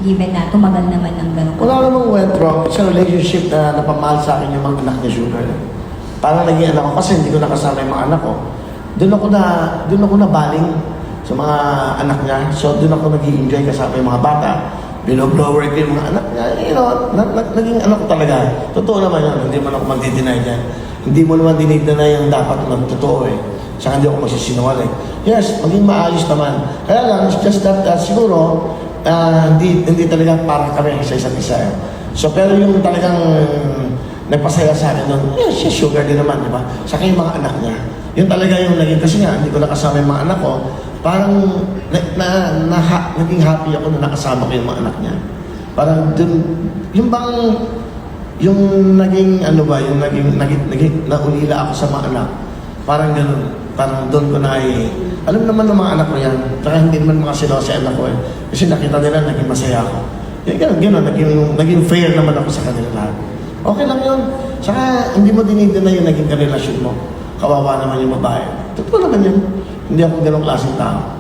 given na tumagal naman ng gano'n? Wala namang went wrong. Sa relationship na napamahal sa akin yung mga anak ni Sugar. Parang naging anak ko kasi hindi ko nakasama yung mga anak ko. Doon ako nabaling sa mga anak niya. So doon ako nag-i-enjoy kasama yung mga bata. Binoblower ko yung mga anak niya. You know, naging anak ko talaga. Totoo naman yun. Hindi man ako magdi-deny dyan. Hindi mo naman dinideny yung dapat na totoo eh. Saka hindi ako magsisinungaling. Yes, maging maayos naman. Kaya lang, it's just that siguro, hindi talaga para kami sa isa't isa. So, pero yung talagang nagpasaya sa akin doon, yes, si Sugar din naman, di ba? Saka yung mga anak niya. Yun talaga yung naging, kasi nga, hindi ko nakasama yung mga anak ko. Parang, naging happy ako na nakasama ko yung mga anak niya. Parang dun, yung bang, yung naging, ano ba, yung naging naulila ako sa mga anak. Parang ganun, parang doon ko na alam naman ng mga anak ko yan. Saka hindi naman mga sila sa anak ko eh. Kasi nakita nila, naging masaya ako. Ganun, naging fair naman ako sa kanila lahat. Okay lang yun. Saka hindi mo dinidena yung naging karelasyon mo. Kawawa naman yung babae. Totoo naman yun. Hindi ako ganong klaseng tao.